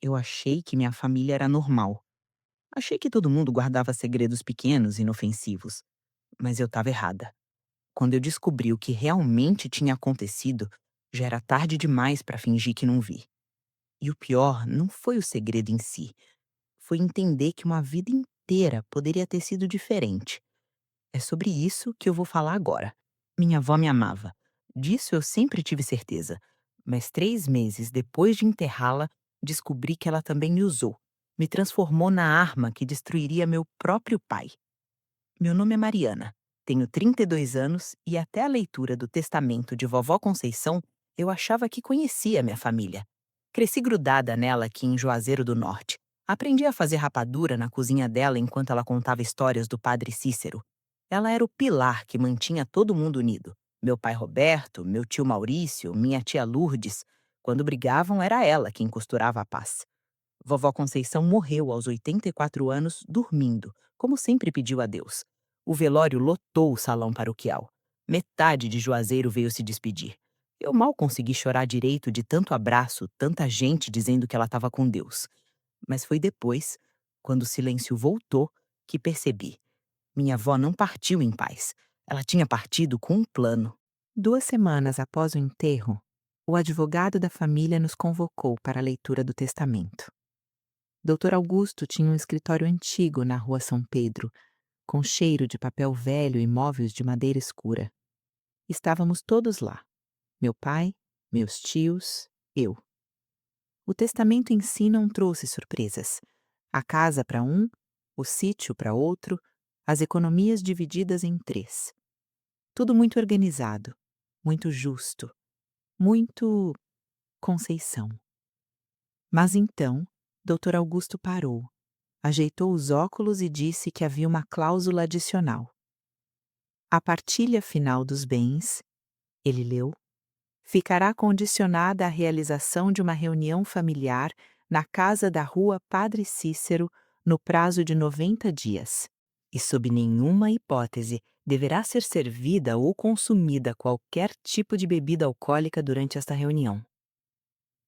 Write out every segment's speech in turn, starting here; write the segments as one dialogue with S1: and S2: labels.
S1: eu achei que minha família era normal. Achei que todo mundo guardava segredos pequenos e inofensivos. Mas eu estava errada. Quando eu descobri o que realmente tinha acontecido, já era tarde demais para fingir que não vi. E o pior não foi o segredo em si, foi entender que uma vida inteira poderia ter sido diferente. É sobre isso que eu vou falar agora. Minha avó me amava. Disso eu sempre tive certeza. Mas 3 meses depois de enterrá-la, descobri que ela também me usou. Me transformou na arma que destruiria meu próprio pai. Meu nome é Mariana. Tenho 32 anos e até a leitura do testamento de vovó Conceição, eu achava que conhecia minha família. Cresci grudada nela aqui em Juazeiro do Norte. Aprendi a fazer rapadura na cozinha dela enquanto ela contava histórias do padre Cícero. Ela era o pilar que mantinha todo mundo unido. Meu pai Roberto, meu tio Maurício, minha tia Lourdes. Quando brigavam, era ela quem costurava a paz. Vovó Conceição morreu aos 84 anos, dormindo, como sempre pediu a Deus. O velório lotou o salão paroquial. Metade de Juazeiro veio se despedir. Eu mal consegui chorar direito de tanto abraço, tanta gente dizendo que ela estava com Deus. Mas foi depois, quando o silêncio voltou, que percebi. Minha avó não partiu em paz. Ela tinha partido com um plano. 2 semanas após o enterro, o advogado da família nos convocou para a leitura do testamento. Dr. Augusto tinha um escritório antigo na rua São Pedro, com cheiro de papel velho e móveis de madeira escura. Estávamos todos lá: meu pai, meus tios, eu. O testamento em si não trouxe surpresas. A casa para um, o sítio para outro, as economias divididas em três. Tudo muito organizado, muito justo, muito Conceição. Mas então, Dr. Augusto parou. Ajeitou os óculos e disse que havia uma cláusula adicional. A partilha final dos bens, ele leu, ficará condicionada à realização de uma reunião familiar na casa da rua Padre Cícero no prazo de 90 dias. E sob nenhuma hipótese deverá ser servida ou consumida qualquer tipo de bebida alcoólica durante esta reunião.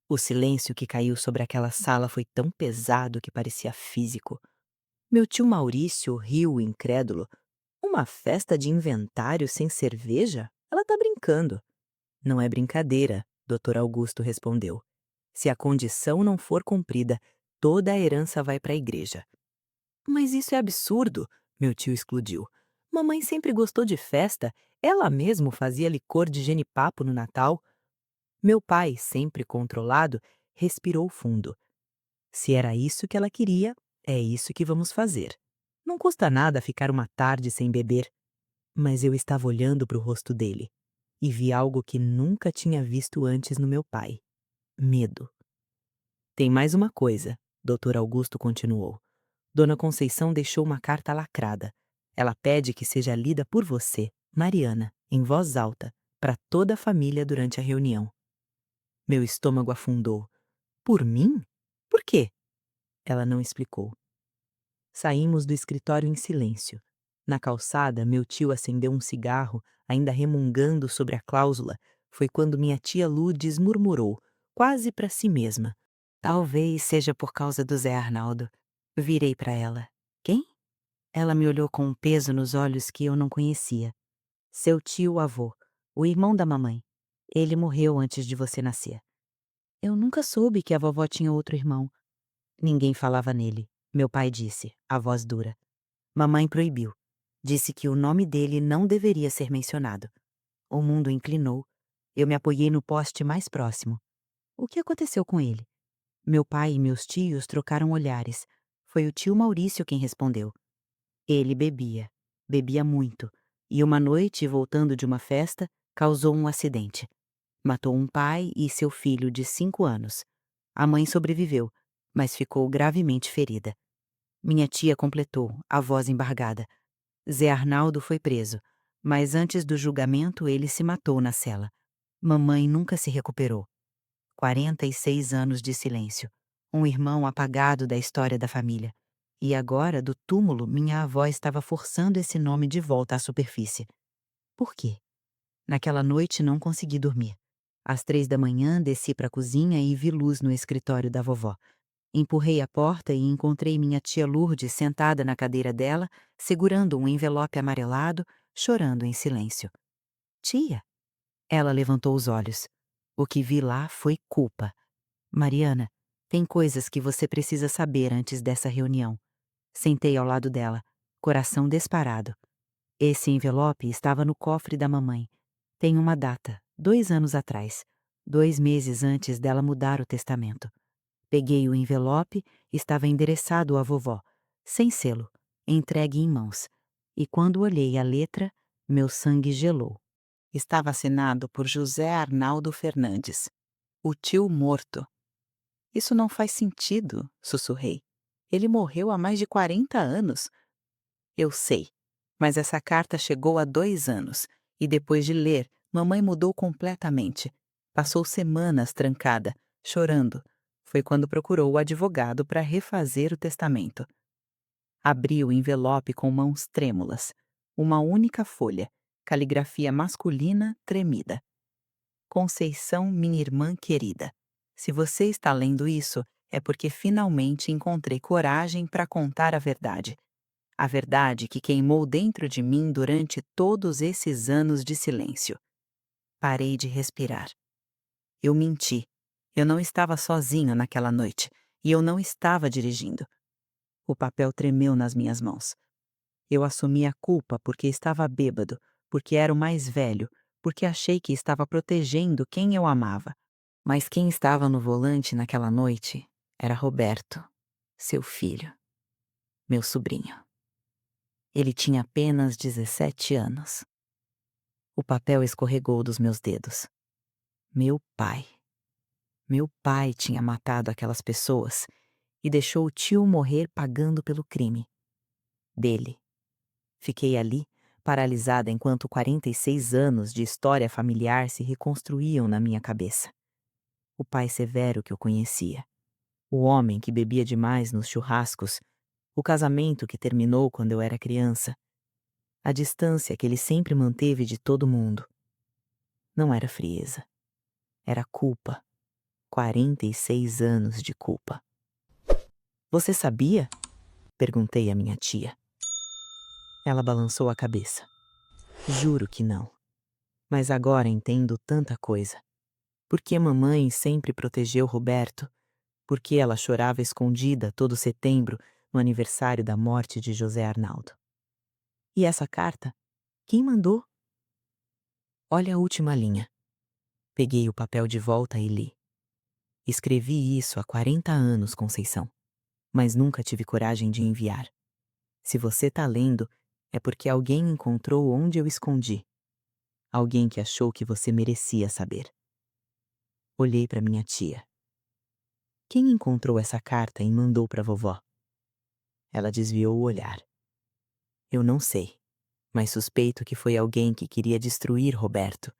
S1: O silêncio que caiu sobre aquela sala foi tão pesado que parecia físico. Meu tio Maurício riu incrédulo. Uma festa de inventário sem cerveja? Ela tá brincando. Não é brincadeira, Dr. Augusto respondeu. Se a condição não for cumprida, toda a herança vai para a igreja. Mas isso é absurdo, meu tio explodiu. Mamãe sempre gostou de festa, ela mesmo fazia licor de genipapo no Natal. Meu pai, sempre controlado, respirou fundo. Se era isso que ela queria, é isso que vamos fazer. Não custa nada ficar uma tarde sem beber. Mas eu estava olhando para o rosto dele e vi algo que nunca tinha visto antes no meu pai: medo. Tem mais uma coisa, Dr. Augusto continuou. Dona Conceição deixou uma carta lacrada. Ela pede que seja lida por você, Mariana, em voz alta, para toda a família durante a reunião. Meu estômago afundou. Por mim? Por quê? Ela não explicou. Saímos do escritório em silêncio. Na calçada, meu tio acendeu um cigarro, ainda remungando sobre a cláusula. Foi quando minha tia Lourdes murmurou, quase para si mesma: Talvez seja por causa do Zé Arnaldo. Virei para ela. Quem? Ela me olhou com um peso nos olhos que eu não conhecia. Seu tio-avô, o irmão da mamãe. Ele morreu antes de você nascer. Eu nunca soube que a vovó tinha outro irmão. Ninguém falava nele, meu pai disse, a voz dura. Mamãe proibiu. Disse que o nome dele não deveria ser mencionado. O mundo inclinou. Eu me apoiei no poste mais próximo. O que aconteceu com ele? Meu pai e meus tios trocaram olhares. Foi o tio Maurício quem respondeu. Ele bebia. Bebia muito. E uma noite, voltando de uma festa, causou um acidente. Matou um pai e seu filho de 5 anos. A mãe sobreviveu, mas ficou gravemente ferida. Minha tia completou, a voz embargada. Zé Arnaldo foi preso, mas antes do julgamento ele se matou na cela. Mamãe nunca se recuperou. 46 anos de silêncio. Um irmão apagado da história da família. E agora, do túmulo, minha avó estava forçando esse nome de volta à superfície. Por quê? Naquela noite não consegui dormir. Às 3 da manhã desci para a cozinha e vi luz no escritório da vovó.
S2: Empurrei a porta e encontrei minha tia Lourdes sentada na cadeira dela, segurando um envelope amarelado, chorando em silêncio. Tia! Ela levantou os olhos. O que vi lá foi culpa. Mariana, tem coisas que você precisa saber antes dessa reunião. Sentei ao lado dela, coração disparado. Esse envelope estava no cofre da mamãe. Tem uma data, 2 anos atrás, 2 meses antes dela mudar o testamento. Peguei o envelope, estava endereçado à vovó, sem selo, entregue em mãos. E quando olhei a letra, meu sangue gelou.
S1: Estava assinado por José Arnaldo Fernandes, o tio morto. Isso não faz sentido, sussurrei. Ele morreu há mais de 40 anos. Eu sei, mas essa carta chegou há 2 anos, e depois de ler, mamãe mudou completamente. Passou semanas trancada, chorando. Foi quando procurou o advogado para refazer o testamento. Abri o envelope com mãos trêmulas. Uma única folha, caligrafia masculina tremida. Conceição, minha irmã querida. Se você está lendo isso, é porque finalmente encontrei coragem para contar a verdade. A verdade que queimou dentro de mim durante todos esses anos de silêncio. Parei de respirar. Eu menti. Eu não estava sozinho naquela noite. E eu não estava dirigindo. O papel tremeu nas minhas mãos. Eu assumi a culpa porque estava bêbado, porque era o mais velho, porque achei que estava protegendo quem eu amava. Mas quem estava no volante naquela noite era Roberto, seu filho, meu sobrinho. Ele tinha apenas 17 anos. O papel escorregou dos meus dedos. Meu pai. Meu pai tinha matado aquelas pessoas e deixou o tio morrer pagando pelo crime. Dele. Fiquei ali, paralisada enquanto 46 anos de história familiar se reconstruíam na minha cabeça. O pai severo que eu conhecia. O homem que bebia demais nos churrascos. O casamento que terminou quando eu era criança. A distância que ele sempre manteve de todo mundo. Não era frieza. Era culpa. 46 anos de culpa. Você sabia? Perguntei à minha tia. Ela balançou a cabeça. Juro que não. Mas agora entendo tanta coisa. Por que mamãe sempre protegeu Roberto? Por que ela chorava escondida todo setembro no aniversário da morte de José Arnaldo? E essa carta? Quem mandou? Olha a última linha. Peguei o papel de volta e li. Escrevi isso há 40 anos, Conceição, mas nunca tive coragem de enviar. Se você tá lendo, é porque alguém encontrou onde eu escondi. Alguém que achou que você merecia saber. Olhei para minha tia. Quem encontrou essa carta e mandou para vovó? Ela desviou o olhar. Eu não sei, mas suspeito que foi alguém que queria destruir Roberto.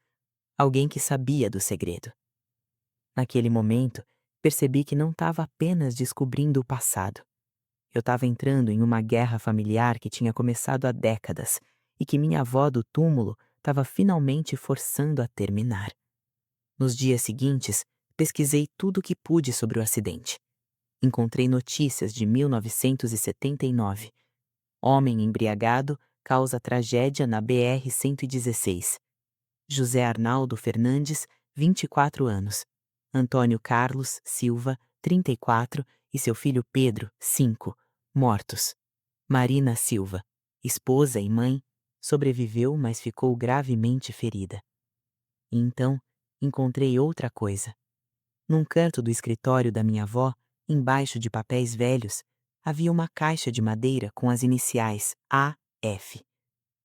S1: Alguém que sabia do segredo. Naquele momento, percebi que não estava apenas descobrindo o passado. Eu estava entrando em uma guerra familiar que tinha começado há décadas e que minha avó do túmulo estava finalmente forçando a terminar. Nos dias seguintes, pesquisei tudo o que pude sobre o acidente. Encontrei notícias de 1979. Homem embriagado causa tragédia na BR-116. José Arnaldo Fernandes, 24 anos. Antônio Carlos Silva, 34, e seu filho Pedro, 5, mortos. Marina Silva, esposa e mãe, sobreviveu, mas ficou gravemente ferida. E então, encontrei outra coisa. Num canto do escritório da minha avó, embaixo de papéis velhos, havia uma caixa de madeira com as iniciais A.F.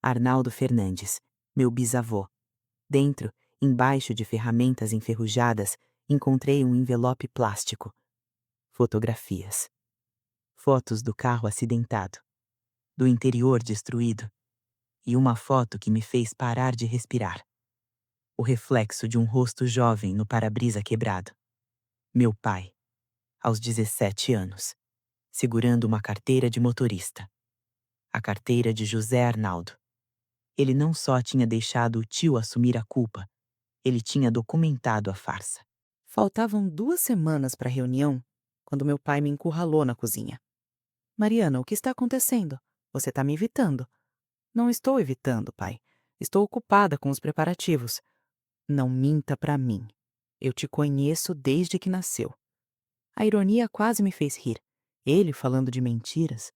S1: Arnaldo Fernandes, meu bisavô. Dentro, embaixo de ferramentas enferrujadas, encontrei um envelope plástico. Fotografias. Fotos do carro acidentado, do interior destruído, e uma foto que me fez parar de respirar. O reflexo de um rosto jovem no para-brisa quebrado. Meu pai, aos 17 anos, segurando uma carteira de motorista. A carteira de José Arnaldo. Ele não só tinha deixado o tio assumir a culpa, ele tinha documentado a farsa. Faltavam 2 semanas para a reunião
S2: quando meu pai me encurralou na cozinha. Mariana, o que está acontecendo? Você está me evitando. Não estou evitando, pai. Estou ocupada com os preparativos. Não minta para mim. Eu te conheço desde que nasceu. A ironia quase me fez rir. Ele falando de mentiras.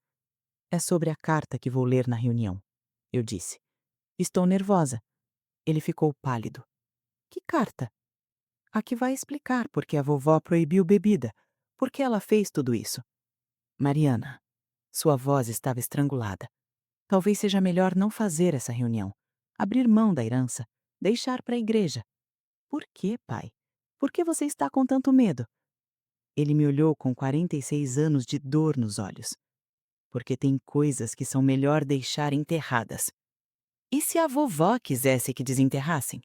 S2: É sobre a carta que vou ler na reunião, eu disse. Estou nervosa. Ele ficou pálido. Que carta? A que vai explicar por que a vovó proibiu bebida. Por que ela fez tudo isso? Mariana, sua voz estava estrangulada. Talvez seja melhor não fazer essa reunião. Abrir mão da herança. Deixar para a igreja. Por quê, pai? Por que você está com tanto medo? Ele me olhou com 46 anos de dor nos olhos. Porque tem coisas que são melhor deixar enterradas. E se a vovó quisesse que desenterrassem?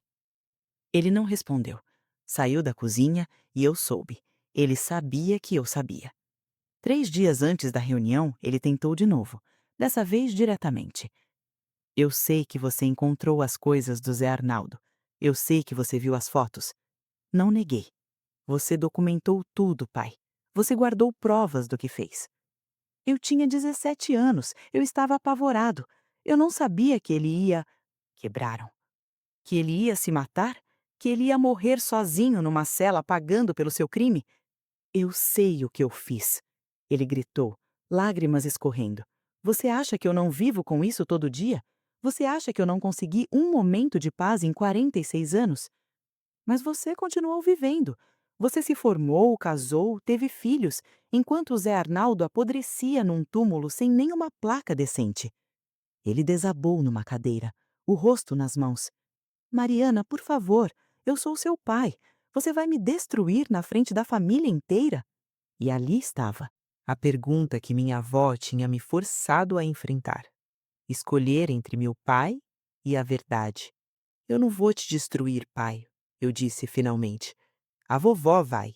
S2: Ele não respondeu. Saiu da cozinha e eu soube. Ele sabia que eu sabia. 3 dias antes da reunião, ele tentou de novo. Dessa vez diretamente. Eu sei que você encontrou as coisas do Zé Arnaldo. Eu sei que você viu as fotos. Não neguei. Você documentou tudo, pai. Você guardou provas do que fez. Eu tinha 17 anos. Eu estava apavorado. Eu não sabia que ele ia... Quebraram. Que ele ia se matar? Que ele ia morrer sozinho numa cela pagando pelo seu crime? Eu sei o que eu fiz. Ele gritou, lágrimas escorrendo. Você acha que eu não vivo com isso todo dia? Você acha que eu não consegui um momento de paz em 46 anos? Mas você continuou vivendo. Você se formou, casou, teve filhos, enquanto o Zé Arnaldo apodrecia num túmulo sem nenhuma placa decente. Ele desabou numa cadeira, o rosto nas mãos. Mariana, por favor, eu sou seu pai. Você vai me destruir na frente da família inteira? E ali estava a pergunta que minha avó tinha me forçado a enfrentar. Escolher entre meu pai e a verdade. Eu não vou te destruir, pai, eu disse finalmente. A vovó vai.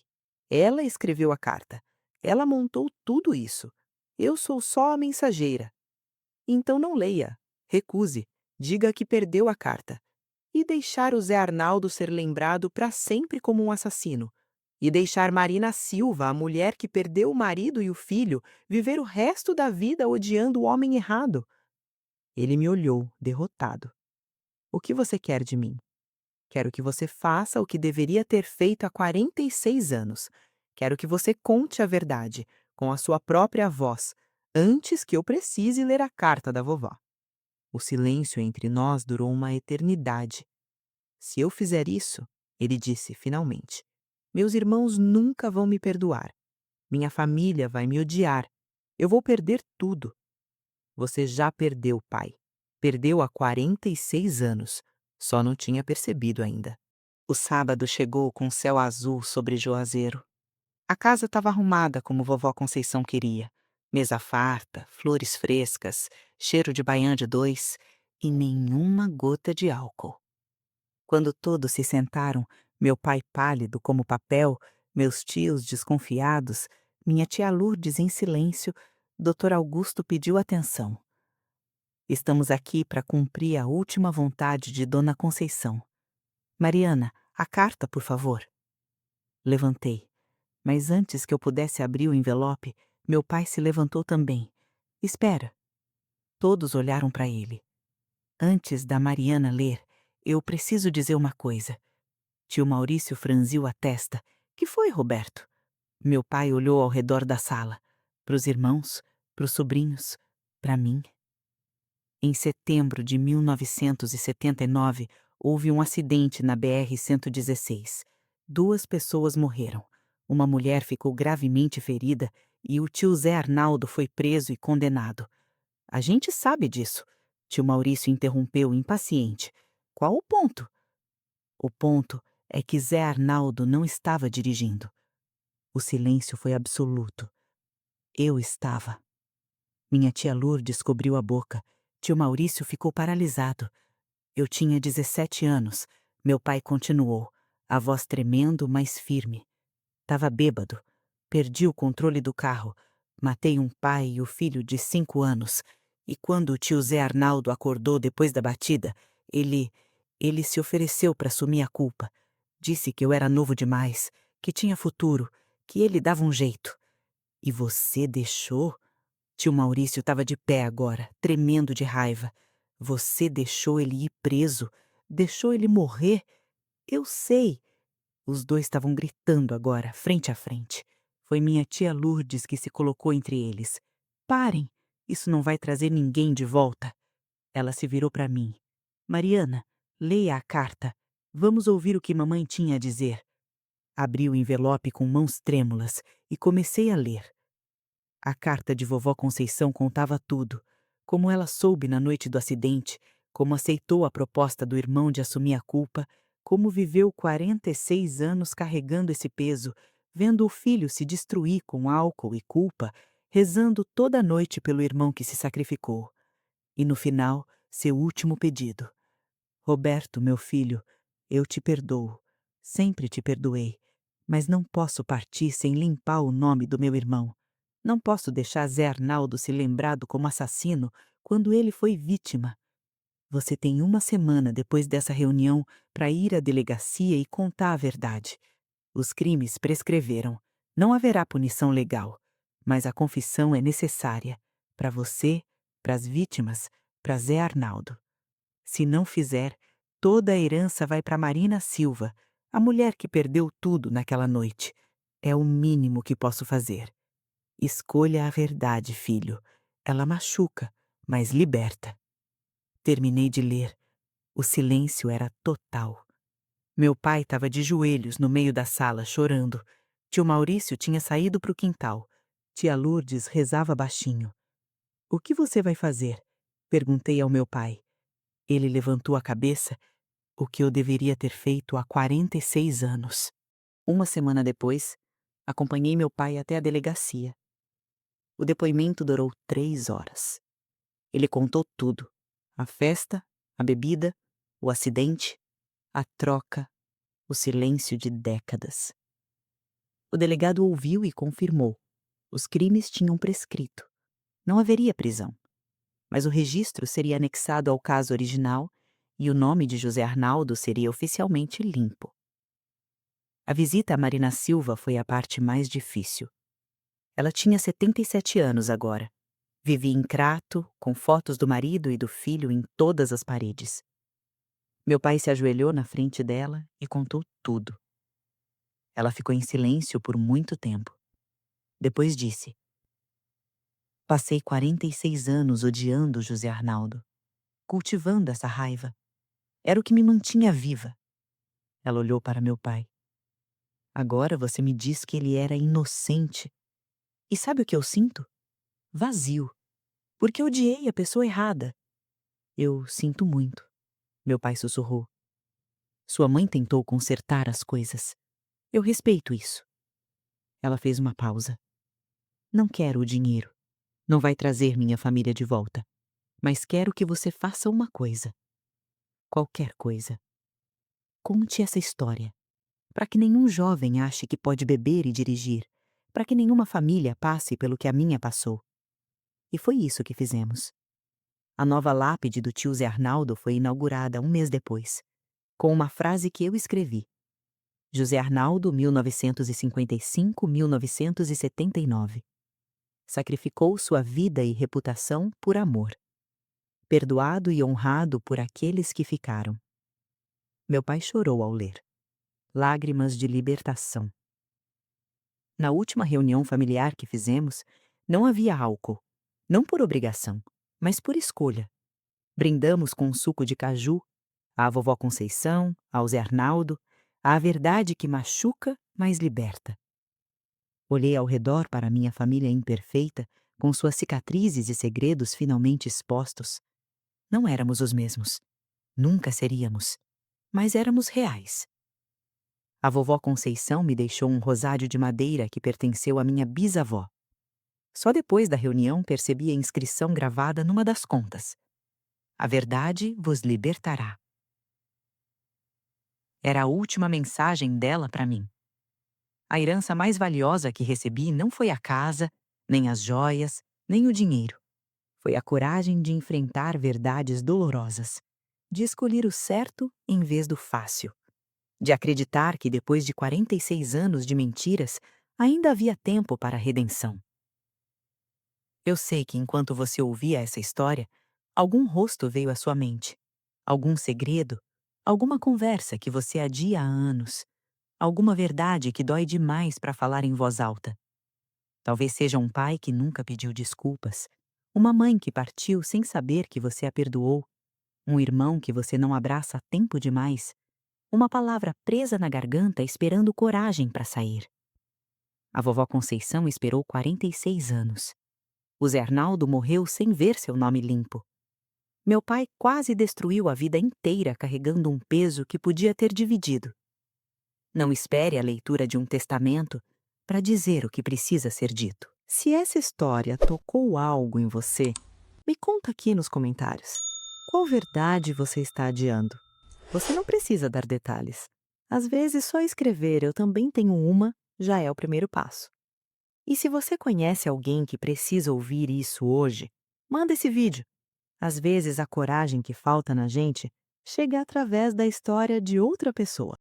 S2: Ela escreveu a carta. Ela montou tudo isso. Eu sou só a mensageira. Então não leia. Recuse. Diga que perdeu a carta. E deixar o Zé Arnaldo ser lembrado para sempre como um assassino. E deixar Marina Silva, a mulher que perdeu o marido e o filho, viver o resto da vida odiando o homem errado. Ele me olhou, derrotado. O que você quer de mim? Quero que você faça o que deveria ter feito há 46 anos. Quero que você conte a verdade, com a sua própria voz, antes que eu precise ler a carta da vovó. O silêncio entre nós durou uma eternidade. Se eu fizer isso, ele disse finalmente, meus irmãos nunca vão me perdoar. Minha família vai me odiar. Eu vou perder tudo. Você já perdeu, pai. Perdeu há 46 anos. Só não tinha percebido ainda. O sábado chegou com céu azul sobre Juazeiro. A casa estava arrumada como vovó Conceição queria. Mesa farta, flores frescas, cheiro de baiã de dois e nenhuma gota de álcool. Quando todos se sentaram, meu pai pálido como papel, meus tios desconfiados, minha tia Lourdes em silêncio, Dr. Augusto pediu atenção. Estamos aqui para cumprir a última vontade de Dona Conceição. Mariana, a carta, por favor. Levantei, mas antes que eu pudesse abrir o envelope, meu pai se levantou também. Espera. Todos olharam para ele. Antes da Mariana ler, eu preciso dizer uma coisa. Tio Maurício franziu a testa. Que foi, Roberto? Meu pai olhou ao redor da sala. Para os irmãos, para os sobrinhos, para mim. Em setembro de 1979, houve um acidente na BR-116. 2 pessoas morreram. Uma mulher ficou gravemente ferida e o tio Zé Arnaldo foi preso e condenado. A gente sabe disso. Tio Maurício interrompeu, impaciente. Qual o ponto? O ponto é que Zé Arnaldo não estava dirigindo. O silêncio foi absoluto. Eu estava. Minha tia Lourdes cobriu a boca. Tio Maurício ficou paralisado. Eu tinha 17 anos. Meu pai continuou, a voz tremendo, mas firme. Tava bêbado. Perdi o controle do carro. Matei um pai e o filho de 5 anos. E quando o tio Zé Arnaldo acordou depois da batida, ele se ofereceu para assumir a culpa. Disse que eu era novo demais, que tinha futuro, que ele dava um jeito. E você deixou? Tio Maurício estava de pé agora, tremendo de raiva. Você deixou ele ir preso? Deixou ele morrer? Eu sei. Os dois estavam gritando agora, frente a frente. Foi minha tia Lourdes que se colocou entre eles. Parem! Isso não vai trazer ninguém de volta. Ela se virou para mim. Mariana, leia a carta. Vamos ouvir o que mamãe tinha a dizer. Abri o envelope com mãos trêmulas e comecei a ler. A carta de vovó Conceição contava tudo. Como ela soube na noite do acidente, como aceitou a proposta do irmão de assumir a culpa, como viveu 46 anos carregando esse peso, vendo o filho se destruir com álcool e culpa, rezando toda a noite pelo irmão que se sacrificou. E no final, seu último pedido. Roberto, meu filho, eu te perdoo. Sempre te perdoei. Mas não posso partir sem limpar o nome do meu irmão. Não posso deixar Zé Arnaldo se lembrado como assassino quando ele foi vítima. Você tem uma semana depois dessa reunião para ir à delegacia e contar a verdade. Os crimes prescreveram. Não haverá punição legal. Mas a confissão é necessária. Para você, para as vítimas, para Zé Arnaldo. Se não fizer, toda a herança vai para Marina Silva, a mulher que perdeu tudo naquela noite. É o mínimo que posso fazer. Escolha a verdade, filho. Ela machuca, mas liberta. Terminei de ler. O silêncio era total. Meu pai estava de joelhos no meio da sala, chorando. Tio Maurício tinha saído para o quintal. Tia Lourdes rezava baixinho. O que você vai fazer? Perguntei ao meu pai. Ele levantou a cabeça, o que eu deveria ter feito há 46 anos. Uma semana depois, acompanhei meu pai até a delegacia. O depoimento durou 3 horas. Ele contou tudo: a festa, a bebida, o acidente, a troca, o silêncio de décadas. O delegado ouviu e confirmou. Os crimes tinham prescrito. Não haveria prisão. Mas o registro seria anexado ao caso original e o nome de José Arnaldo seria oficialmente limpo. A visita a Marina Silva foi a parte mais difícil. Ela tinha 77 anos agora. Vivia em Crato, com fotos do marido e do filho em todas as paredes. Meu pai se ajoelhou na frente dela e contou tudo. Ela ficou em silêncio por muito tempo. Depois disse: Passei 46 anos odiando José Arnaldo, cultivando essa raiva. Era o que me mantinha viva. Ela olhou para meu pai. Agora você me diz que ele era inocente. E sabe o que eu sinto? Vazio. Porque odiei a pessoa errada. Eu sinto muito, meu pai sussurrou. Sua mãe tentou consertar as coisas. Eu respeito isso. Ela fez uma pausa. Não quero o dinheiro. Não vai trazer minha família de volta. Mas quero que você faça uma coisa. Qualquer coisa. Conte essa história. Para que nenhum jovem ache que pode beber e dirigir. Para que nenhuma família passe pelo que a minha passou. E foi isso que fizemos. A nova lápide do tio Zé Arnaldo foi inaugurada um mês depois, com uma frase que eu escrevi. José Arnaldo, 1955-1979. Sacrificou sua vida e reputação por amor. Perdoado e honrado por aqueles que ficaram. Meu pai chorou ao ler. Lágrimas de libertação. Na última reunião familiar que fizemos, não havia álcool. Não por obrigação, mas por escolha. Brindamos com um suco de caju, à vovó Conceição, ao Zé Arnaldo, à verdade que machuca, mas liberta. Olhei ao redor para minha família imperfeita, com suas cicatrizes e segredos finalmente expostos. Não éramos os mesmos. Nunca seríamos. Mas éramos reais. A vovó Conceição me deixou um rosário de madeira que pertenceu à minha bisavó. Só depois da reunião percebi a inscrição gravada numa das contas. A verdade vos libertará. Era a última mensagem dela para mim. A herança mais valiosa que recebi não foi a casa, nem as joias, nem o dinheiro. Foi a coragem de enfrentar verdades dolorosas, de escolher o certo em vez do fácil, de acreditar que depois de 46 anos de mentiras, ainda havia tempo para a redenção. Eu sei que enquanto você ouvia essa história, algum rosto veio à sua mente, algum segredo, alguma conversa que você adia há anos, alguma verdade que dói demais para falar em voz alta. Talvez seja um pai que nunca pediu desculpas, uma mãe que partiu sem saber que você a perdoou, um irmão que você não abraça há tempo demais, uma palavra presa na garganta esperando coragem para sair. A vovó Conceição esperou 46 anos. O Zé Arnaldo morreu sem ver seu nome limpo. Meu pai quase destruiu a vida inteira carregando um peso que podia ter dividido. Não espere a leitura de um testamento para dizer o que precisa ser dito. Se essa história tocou algo em você, me conta aqui nos comentários. Qual verdade você está adiando? Você não precisa dar detalhes. Às vezes, só escrever "eu também tenho uma" já é o primeiro passo. E se você conhece alguém que precisa ouvir isso hoje, manda esse vídeo. Às vezes, a coragem que falta na gente chega através da história de outra pessoa.